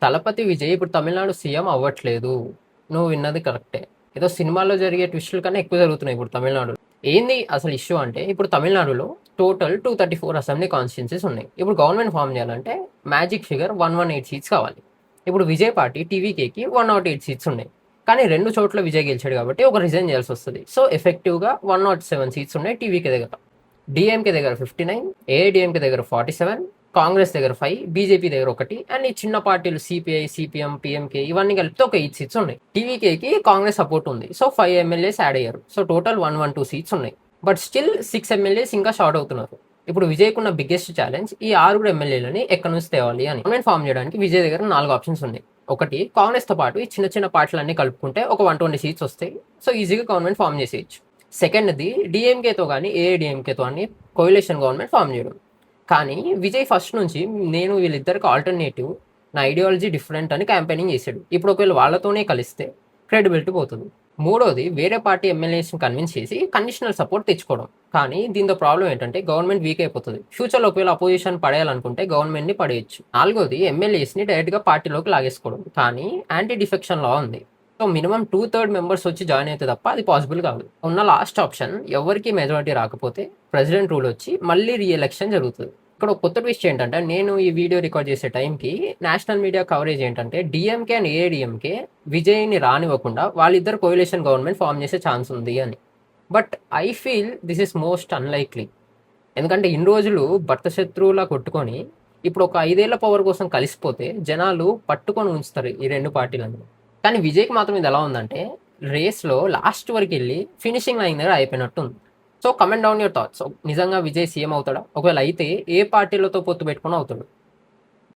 తలపతి విజయ్ ఇప్పుడు తమిళనాడు సీఎం అవ్వట్లేదు. నువ్వు విన్నది కరెక్టే. ఏదో సినిమాల్లో జరిగే ట్విస్టుల కన్నా ఎక్కువ జరుగుతున్నాయి ఇప్పుడు తమిళనాడులో. ఏంది అసలు ఇష్యూ అంటే ఇప్పుడు తమిళనాడులో టోటల్ 234 అసెంబ్లీ కాన్స్టిట్యున్సీస్ ఉన్నాయి. ఇప్పుడు గవర్నమెంట్ ఫామ్ చేయాలంటే మ్యాజిక్ ఫిగర్ 118 సీట్స్ కావాలి. ఇప్పుడు విజయ్ పార్టీ టీవీకేకి 108 సీట్స్ ఉన్నాయి. కానీ 2 చోట్ల విజయ్ గెలిచాడు కాబట్టి ఒక రిజైన్ చేయాల్సి వస్తుంది. సో ఎఫెక్టివ్గా 107 సీట్స్ ఉన్నాయి టీవీకే దగ్గర. డిఎంకే దగ్గర 59, ఏఐడిఎంకే దగ్గర 47, కాంగ్రెస్ దగ్గర 5, బీజేపీ దగ్గర 1 అండ్ ఈ చిన్న పార్టీలు సిపిఐ, సిపిఎం, పిఎంకే ఇవన్నీ కలిపితే ఒక 8 సీట్స్ ఉన్నాయి. టీవీకేకి కాంగ్రెస్ సపోర్ట్ ఉంది. సో 5 ఎమ్మెల్యేస్ యాడ్ అయ్యారు. సో టోటల్ 112 సీట్స్ ఉన్నాయి. బట్ స్టిల్ 6 ఎమ్మెల్యేస్ ఇంకా షార్ట్ అవుతున్నారు. ఇప్పుడు విజయ్కున్న బిగ్గెస్ట్ ఛాలెంజ్ ఈ 6 ఎమ్మెల్యేలని ఎక్కడి నుంచి తేవాలి అని. గవర్నమెంట్ ఫామ్ చేయడానికి విజయ్ దగ్గర 4 ఆప్షన్స్ ఉన్నాయి. ఒకటి, కాంగ్రెస్తో పాటు ఈ చిన్న చిన్న పార్టీలన్నీ కలుపుకుంటే ఒక 120 సీట్స్ వస్తాయి. సో ఈజీగా గవర్నమెంట్ ఫామ్ చేసేయచ్చు. సెకండ్ది, డిఎంకేతో కానీ ఏఐడిఎంకేతో కానీ కోయిలేషన్ గవర్నమెంట్ ఫామ్ చేయడం. కానీ విజయ్ ఫస్ట్ నుంచి నేను వీళ్ళిద్దరికి ఆల్టర్నేటివ్, నా ఐడియాలజీ డిఫరెంట్ అని క్యాంపెయినింగ్ చేశాడు. ఇప్పుడు ఒకవేళ వాళ్ళతోనే కలిస్తే క్రెడిబిలిటీ పోతుంది. మూడోది, వేరే పార్టీ ఎమ్మెల్యేస్ని కన్విన్స్ చేసి కండిషనల్ సపోర్ట్ తెచ్చుకోవడం. కానీ దీంతో ప్రాబ్లం ఏంటంటే గవర్నమెంట్ వీక్ అయిపోతుంది. ఫ్యూచర్లో ఒకవేళ అపోజిషన్ పడేయాలనుకుంటే గవర్నమెంట్ని పడేయచ్చు. నాలుగోది, ఎమ్మెల్యేస్ని డైరెక్ట్గా పార్టీలోకి లాగేసుకోవడం. కానీ యాంటీ డిఫెక్షన్ లా ఉంది. సో మినిమం 2/3 మెంబర్స్ వచ్చి జాయిన్ అయితే తప్ప అది పాసిబుల్ కాదు. ఉన్న లాస్ట్ ఆప్షన్, ఎవరికి మెజారిటీ రాకపోతే ప్రెసిడెంట్ రూల్ వచ్చి మళ్ళీ రీఎలక్షన్ జరుగుతుంది. ఇక్కడ ఒక కొత్త ట్విస్ట్ ఏంటంటే, నేను ఈ వీడియో రికార్డ్ చేసే టైంకి నేషనల్ మీడియా కవరేజ్ ఏంటంటే డిఎంకే అండ్ ఏఐడిఎంకే విజయ్ని రానివ్వకుండా వాళ్ళిద్దరు కోయిలేషన్ గవర్నమెంట్ ఫామ్ చేసే ఛాన్స్ ఉంది అని. But I feel this is most unlikely. ఎందుకంటే ఇన్ని రోజులు భర్త శత్రువులా కొట్టుకొని ఇప్పుడు ఒక 5 ఏళ్ల పవర్ కోసం కలిసిపోతే జనాలు పట్టుకొని ఉంచుతారు ఈ 2 పార్టీలను. కానీ విజయ్కి మాత్రం ఇది ఎలా ఉందంటే రేస్లో లాస్ట్ వరకు వెళ్ళి ఫినిషింగ్ లైన్ దగ్గర అయిపోయినట్టు ఉంది. So comment down your thoughts. నిజంగా విజయ్ సీఎం అవుతాడా? ఒకవేళ అయితే ఏ పార్టీలతో పొత్తు పెట్టుకుని అవుతాడు?